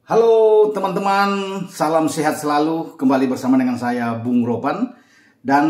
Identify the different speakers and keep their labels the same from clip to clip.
Speaker 1: Halo teman-teman, salam sehat selalu. Kembali bersama dengan saya Bung Ropan. Dan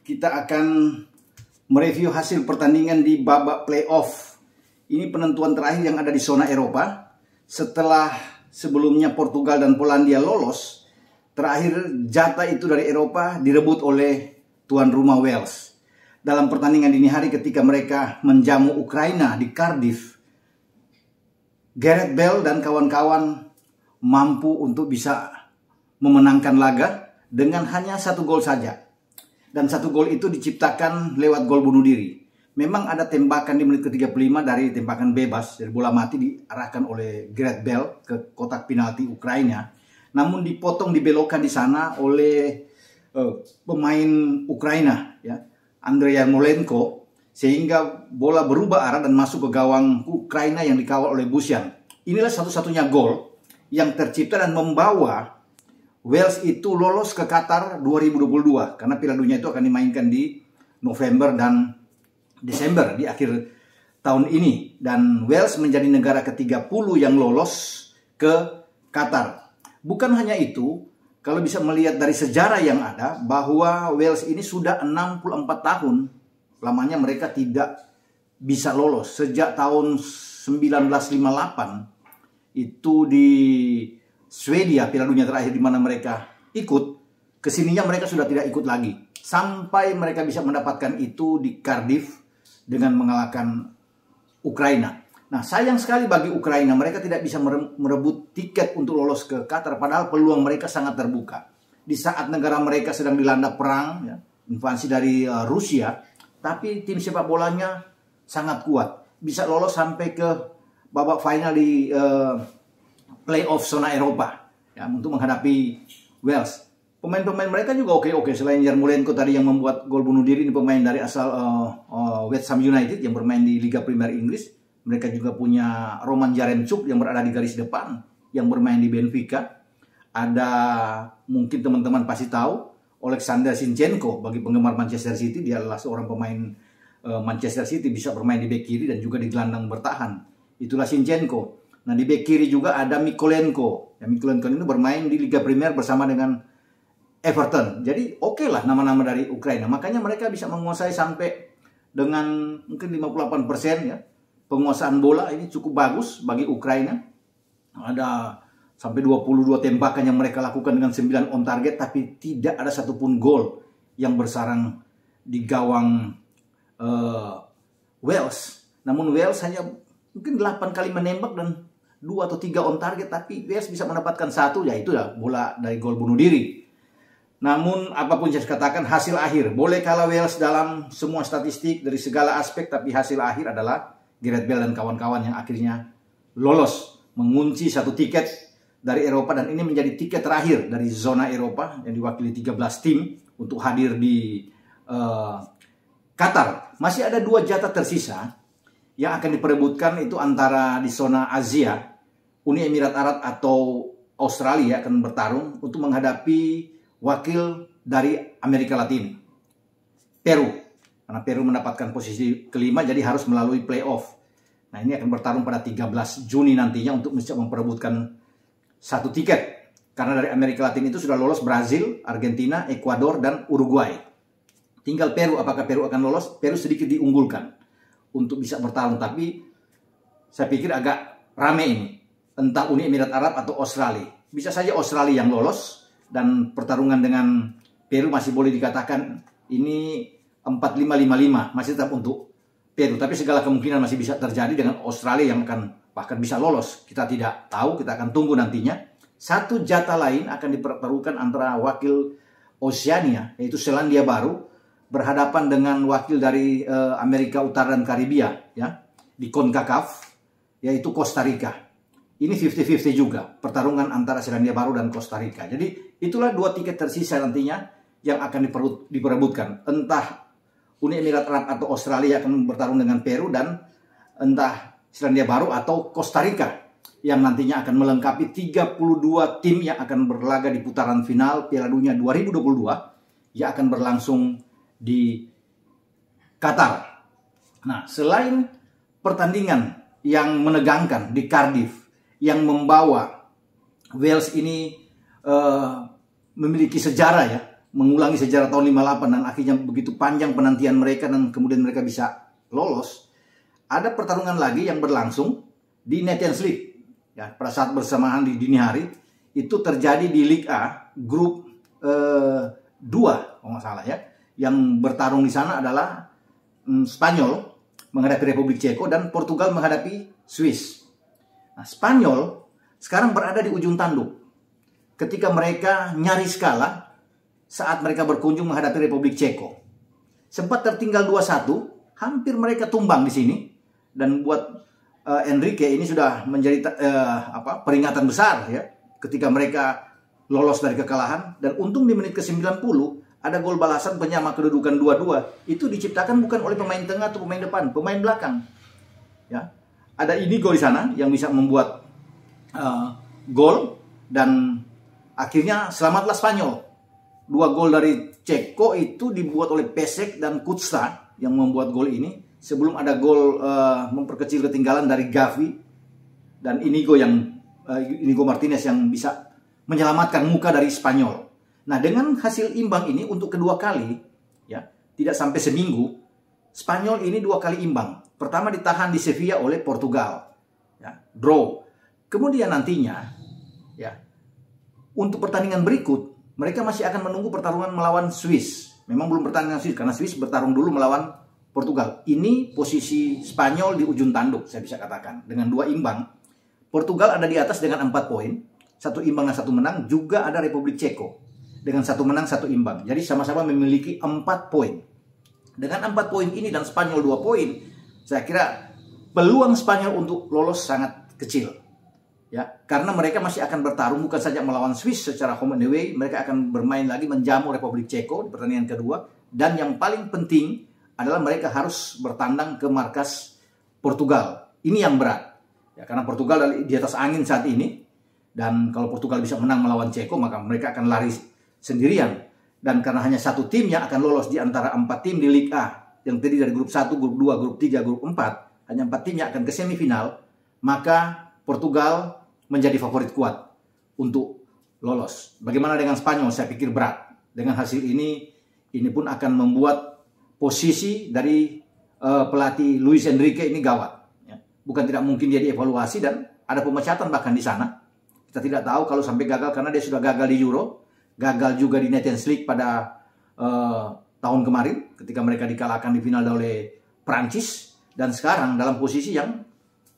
Speaker 1: kita akan mereview hasil pertandingan di babak playoff. Ini penentuan terakhir yang ada di zona Eropa. Setelah sebelumnya Portugal dan Polandia lolos, terakhir jatah itu dari Eropa direbut oleh tuan rumah Wales. Dalam pertandingan dini hari ketika mereka menjamu Ukraina di Cardiff, Gareth Bale dan kawan-kawan mampu untuk bisa memenangkan laga dengan hanya 1 gol saja. Dan 1 gol itu diciptakan lewat gol bunuh diri. Memang ada tembakan di menit ke-35 dari tembakan bebas, dari bola mati diarahkan oleh Gareth Bale ke kotak penalti Ukraina. Namun dipotong, dibelokkan di sana oleh pemain Ukraina, ya, Andrei Yarmolenko, sehingga bola berubah arah dan masuk ke gawang Ukraina yang dikawal oleh Busian. Inilah satu-satunya gol yang tercipta dan membawa Wales itu lolos ke Qatar 2022. Karena Piala Dunia itu akan dimainkan di November dan Desember di akhir tahun ini. Dan Wales menjadi negara ke-30 yang lolos ke Qatar. Bukan hanya itu, kalau bisa melihat dari sejarah yang ada, bahwa Wales ini sudah 64 tahun lamanya mereka tidak bisa lolos. Sejak tahun 1958 itu di Swedia, Piala Dunia terakhir di mana mereka ikut, kesininya mereka sudah tidak ikut lagi. Sampai mereka bisa mendapatkan itu di Cardiff dengan mengalahkan Ukraina. Nah, sayang sekali bagi Ukraina, mereka tidak bisa merebut tiket untuk lolos ke Qatar, padahal peluang mereka sangat terbuka. Di saat negara mereka sedang dilanda perang, ya, invasi dari Rusia, tapi tim sepak bolanya sangat kuat. Bisa lolos sampai ke babak final di playoff zona Eropa, ya, untuk menghadapi Wales. Pemain-pemain mereka juga oke-oke. Selain Yarmolenko tadi yang membuat gol bunuh diri, ini pemain dari asal West Ham United yang bermain di Liga Premier Inggris. Mereka juga punya Roman Yaremchuk yang berada di garis depan, yang bermain di Benfica. Ada, mungkin teman-teman pasti tahu, Alexander Zinchenko. Bagi penggemar Manchester City, dia adalah seorang pemain Manchester City, bisa bermain di bek kiri dan juga di gelandang bertahan. Itulah Zinchenko. Nah, di bek kiri juga ada Mykolenko. Ya, Mykolenko ini bermain di Liga Premier bersama dengan Everton. Jadi oke lah nama-nama dari Ukraina. Makanya mereka bisa menguasai sampai dengan mungkin 58% ya. Penguasaan bola ini cukup bagus bagi Ukraina. Ada sampai 22 tembakan yang mereka lakukan dengan 9 on target, tapi tidak ada satupun gol yang bersarang di gawang Wales. Namun Wales hanya mungkin 8 kali menembak dan 2 atau 3 on target, tapi Wales bisa mendapatkan 1, yaitu ya bola dari gol bunuh diri. Namun apapun yang saya katakan, hasil akhir, boleh kalah Wales dalam semua statistik dari segala aspek, tapi hasil akhir adalah Gareth Bale dan kawan-kawan yang akhirnya lolos, mengunci 1 tiket dari Eropa, dan ini menjadi tiket terakhir dari zona Eropa yang diwakili 13 tim untuk hadir di Qatar. Masih ada 2 jatah tersisa yang akan diperebutkan, itu antara di zona Asia, Uni Emirat Arab atau Australia akan bertarung untuk menghadapi wakil dari Amerika Latin, Peru. Karena Peru mendapatkan posisi kelima, jadi harus melalui playoff. Nah, ini akan bertarung pada 13 Juni nantinya untuk bisa memperebutkan 1 tiket. Karena dari Amerika Latin itu sudah lolos Brazil, Argentina, Ekuador, dan Uruguay. Tinggal Peru, apakah Peru akan lolos? Peru sedikit diunggulkan untuk bisa bertarung, tapi saya pikir agak rame ini. Entah Uni Emirat Arab atau Australia. Bisa saja Australia yang lolos, dan pertarungan dengan Peru masih boleh dikatakan ini 45-55, masih tetap untuk Peru. Tapi segala kemungkinan masih bisa terjadi dengan Australia yang akan bahkan bisa lolos. Kita tidak tahu, kita akan tunggu nantinya. 1 jatah lain akan dipertaruhkan antara wakil Oceania, yaitu Selandia Baru, berhadapan dengan wakil dari Amerika Utara dan Karibia, ya, di CONCACAF, yaitu Costa Rica. Ini 50-50 juga, pertarungan antara Selandia Baru dan Costa Rica. Jadi itulah 2 tiket tersisa nantinya yang akan diperebutkan. Entah Uni Emirat Arab atau Australia akan bertarung dengan Peru, dan entah Selandia Baru atau Costa Rica yang nantinya akan melengkapi 32 tim yang akan berlaga di putaran final Piala Dunia 2022 yang akan berlangsung di Qatar. Nah, selain pertandingan yang menegangkan di Cardiff, yang membawa Wales ini memiliki sejarah ya, mengulangi sejarah tahun 58 dan akhirnya begitu panjang penantian mereka dan kemudian mereka bisa lolos. Ada pertarungan lagi yang berlangsung di Nations League ya, pada saat bersamaan di dini hari itu terjadi di Liga A grup 2 kalau nggak salah ya. Yang bertarung di sana adalah Spanyol menghadapi Republik Ceko dan Portugal menghadapi Swiss. Nah, Spanyol sekarang berada di ujung tanduk ketika mereka nyaris kalah saat mereka berkunjung menghadapi Republik Ceko. Sempat tertinggal 2-1, hampir mereka tumbang di sini dan buat Enrique ini sudah menjadi peringatan besar ya ketika mereka lolos dari kekalahan. Dan untung di menit ke-90 ada gol balasan penyama kedudukan 2-2. Itu diciptakan bukan oleh pemain tengah atau pemain depan, pemain belakang. Ya. Ada Inigo di sana yang bisa membuat gol dan akhirnya selamatlah Spanyol. 2 gol dari Ceko itu dibuat oleh Pesek dan Kutsa yang membuat gol ini. Sebelum ada gol memperkecil ketinggalan dari Gavi dan Inigo Martinez yang bisa menyelamatkan muka dari Spanyol. Nah, dengan hasil imbang ini untuk kedua kali, ya, tidak sampai seminggu, Spanyol ini 2 kali imbang. Pertama ditahan di Sevilla oleh Portugal, ya, draw. Kemudian nantinya, ya, untuk pertandingan berikut, mereka masih akan menunggu pertarungan melawan Swiss. Memang belum pertandingan Swiss, karena Swiss bertarung dulu melawan Portugal. Ini posisi Spanyol di ujung tanduk, saya bisa katakan. Dengan 2 imbang, Portugal ada di atas dengan 4 poin. 1 imbang dan 1 menang. Juga ada Republik Ceko dengan 1 menang 1 imbang. Jadi sama-sama memiliki 4 poin. Dengan 4 poin ini dan Spanyol 2 poin, saya kira peluang Spanyol untuk lolos sangat kecil. Ya, karena mereka masih akan bertarung bukan saja melawan Swiss secara home and away, mereka akan bermain lagi menjamu Republik Ceko di pertandingan kedua. Dan yang paling penting adalah mereka harus bertandang ke markas Portugal. Ini yang berat. Ya, karena Portugal di atas angin saat ini. Dan kalau Portugal bisa menang melawan Ceko, maka mereka akan lari sendirian. Dan karena hanya 1 tim yang akan lolos di antara 4 tim di Liga A, yang terdiri dari grup 1, grup 2, grup 3, grup 4, hanya 4 tim yang akan ke semifinal, maka Portugal menjadi favorit kuat untuk lolos. Bagaimana dengan Spanyol? Saya pikir berat. Dengan hasil ini pun akan membuat posisi dari pelatih Luis Enrique ini gawat. Ya. Bukan tidak mungkin dia dievaluasi dan ada pemecatan bahkan di sana. Kita tidak tahu kalau sampai gagal karena dia sudah gagal di Euro, gagal juga di Nations League pada tahun kemarin ketika mereka dikalahkan di final oleh Prancis dan sekarang dalam posisi yang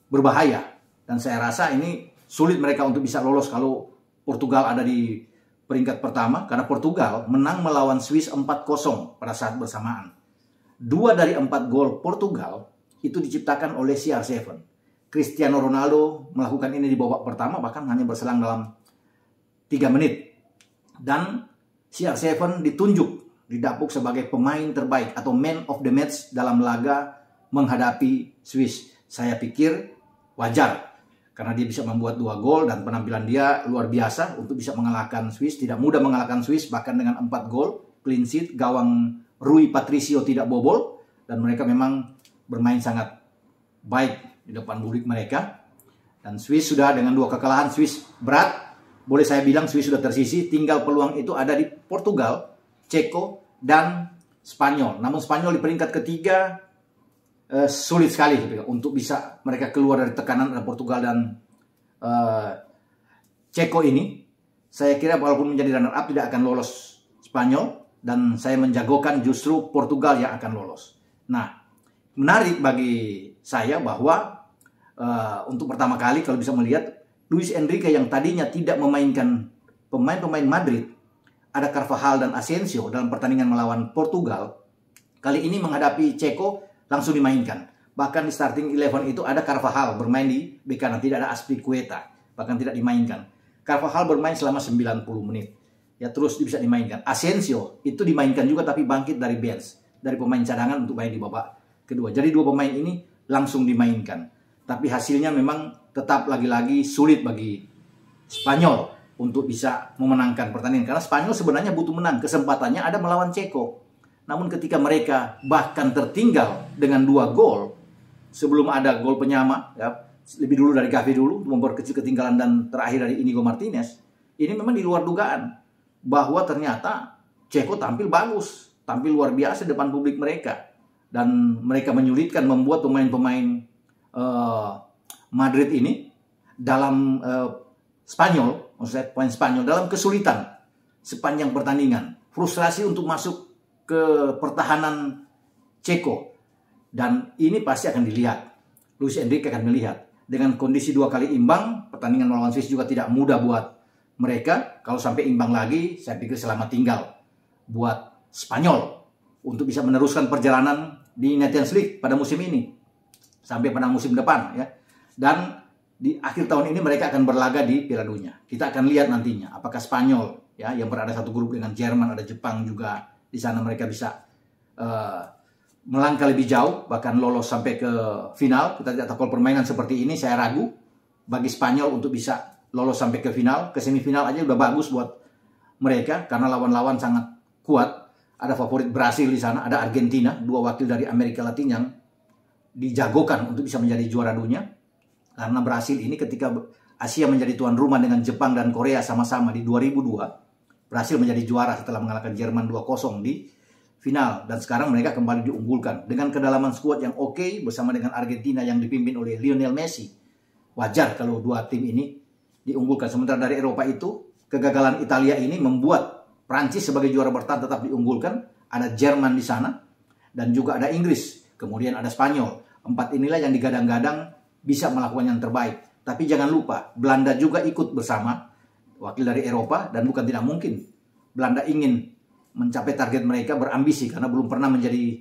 Speaker 1: berbahaya. Dan saya rasa ini sulit mereka untuk bisa lolos kalau Portugal ada di peringkat pertama karena Portugal menang melawan Swiss 4-0 pada saat bersamaan. 2 dari 4 gol Portugal itu diciptakan oleh CR7. Cristiano Ronaldo melakukan ini di babak pertama bahkan hanya berselang dalam 3 menit. Dan CR7 ditunjuk, didapuk sebagai pemain terbaik atau man of the match dalam laga menghadapi Swiss. Saya pikir wajar karena dia bisa membuat 2 gol dan penampilan dia luar biasa untuk bisa mengalahkan Swiss. Tidak mudah mengalahkan Swiss bahkan dengan 4 gol, clean sheet, gawang Rui Patricio tidak bobol dan mereka memang bermain sangat baik di depan publik mereka. Dan Swiss sudah dengan 2 kekalahan, Swiss berat. Boleh saya bilang Swiss sudah tersisih, tinggal peluang itu ada di Portugal, Ceko, dan Spanyol. Namun Spanyol di peringkat ketiga sulit sekali untuk bisa mereka keluar dari tekanan Portugal dan Ceko ini. Saya kira walaupun menjadi runner up tidak akan lolos Spanyol dan saya menjagokan justru Portugal yang akan lolos. Nah, menarik bagi saya bahwa untuk pertama kali kalau bisa melihat Luis Enrique yang tadinya tidak memainkan pemain-pemain Madrid, ada Carvajal dan Asensio dalam pertandingan melawan Portugal, kali ini menghadapi Ceko langsung dimainkan. Bahkan di starting 11 itu ada Carvajal bermain di bek kanan, tidak ada Azpilicueta, bahkan tidak dimainkan. Carvajal bermain selama 90 menit. Ya terus bisa dimainkan. Asensio itu dimainkan juga tapi bangkit dari bench, dari pemain cadangan untuk main di babak kedua. Jadi 2 pemain ini langsung dimainkan. Tapi hasilnya memang tetap lagi-lagi sulit bagi Spanyol untuk bisa memenangkan pertandingan. Karena Spanyol sebenarnya butuh menang. Kesempatannya ada melawan Ceko. Namun ketika mereka bahkan tertinggal dengan 2 gol sebelum ada gol penyama, ya, lebih dulu dari Gavi dulu, memperkecil ketinggalan, dan terakhir dari Inigo Martinez. Ini memang di luar dugaan bahwa ternyata Ceko tampil bagus, tampil luar biasa depan publik mereka, dan mereka menyulitkan membuat pemain-pemain Madrid ini dalam Spanyol, maksudnya pemain Spanyol dalam kesulitan sepanjang pertandingan, frustrasi untuk masuk ke pertahanan Ceko. Dan ini pasti akan dilihat, Luis Enrique akan melihat dengan kondisi 2 kali imbang, pertandingan melawan Swiss juga tidak mudah buat mereka. Kalau sampai imbang lagi, saya pikir selamat tinggal buat Spanyol untuk bisa meneruskan perjalanan di Nations League pada musim ini sampai pada musim depan ya. Dan di akhir tahun ini mereka akan berlaga di Piala Dunia. Kita akan lihat nantinya apakah Spanyol ya, yang berada satu grup dengan Jerman, ada Jepang juga di sana, mereka bisa melangkah lebih jauh, bahkan lolos sampai ke final. Kita tidak tahu, kalau permainan seperti ini saya ragu bagi Spanyol untuk bisa lolos sampai ke final. Ke semifinal aja udah bagus buat mereka karena lawan-lawan sangat kuat. Ada favorit Brasil di sana, ada Argentina, 2 wakil dari Amerika Latin yang dijagokan untuk bisa menjadi juara dunia. Karena Brasil ini ketika Asia menjadi tuan rumah dengan Jepang dan Korea sama-sama di 2002, Brasil menjadi juara setelah mengalahkan Jerman 2-0 di final. Dan sekarang mereka kembali diunggulkan dengan kedalaman skuad yang oke bersama dengan Argentina yang dipimpin oleh Lionel Messi. Wajar kalau 2 tim ini diunggulkan. Sementara dari Eropa itu, kegagalan Italia ini membuat Prancis sebagai juara bertahan tetap diunggulkan. Ada Jerman di sana dan juga ada Inggris. Kemudian ada Spanyol. 4 inilah yang digadang-gadang bisa melakukan yang terbaik. Tapi jangan lupa, Belanda juga ikut bersama, wakil dari Eropa, dan bukan tidak mungkin Belanda ingin mencapai target mereka, berambisi karena belum pernah menjadi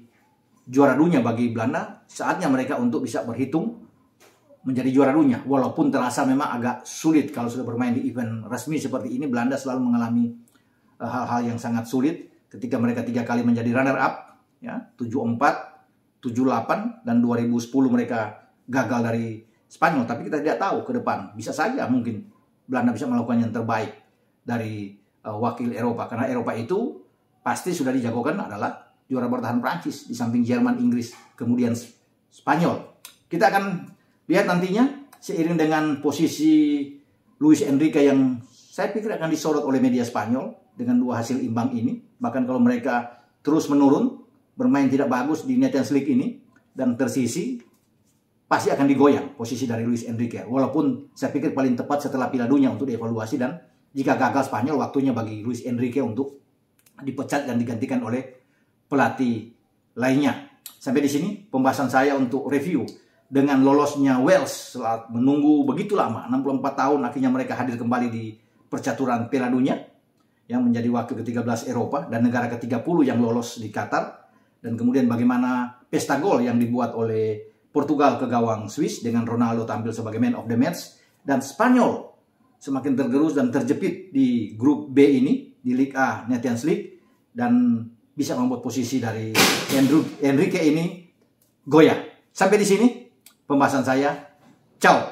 Speaker 1: juara dunia. Bagi Belanda, saatnya mereka untuk bisa berhitung menjadi juara dunia. Walaupun terasa memang agak sulit kalau sudah bermain di event resmi seperti ini. Belanda selalu mengalami hal-hal yang sangat sulit ketika mereka 3 kali menjadi runner up ya, 74, 78, dan 2010 mereka gagal dari Spanyol. Tapi kita tidak tahu ke depan, bisa saja mungkin Belanda bisa melakukan yang terbaik dari wakil Eropa, karena Eropa itu pasti sudah dijagokan adalah juara bertahan Prancis di samping Jerman, Inggris, kemudian Spanyol. Kita akan lihat nantinya seiring dengan posisi Luis Enrique yang saya pikir akan disorot oleh media Spanyol dengan 2 hasil imbang ini. Bahkan kalau mereka terus menurun, bermain tidak bagus di Nations League ini dan tersisi, pasti akan digoyang posisi dari Luis Enrique. Walaupun saya pikir paling tepat setelah Piala Dunia untuk dievaluasi, dan jika gagal Spanyol, waktunya bagi Luis Enrique untuk dipecat dan digantikan oleh pelatih lainnya. Sampai di sini pembahasan saya untuk review dengan lolosnya Wales setelah menunggu begitu lama, 64 tahun, akhirnya mereka hadir kembali di percaturan Piala Dunia yang menjadi wakil ke-13 Eropa dan negara ke-30 yang lolos di Qatar. Dan kemudian bagaimana pesta gol yang dibuat oleh Portugal ke gawang Swiss dengan Ronaldo tampil sebagai man of the match. Dan Spanyol semakin tergerus dan terjepit di grup B ini, di Liga A Nations League, dan bisa membuat posisi dari Enrique ini goyah. Sampai di sini pembahasan saya. Ciao.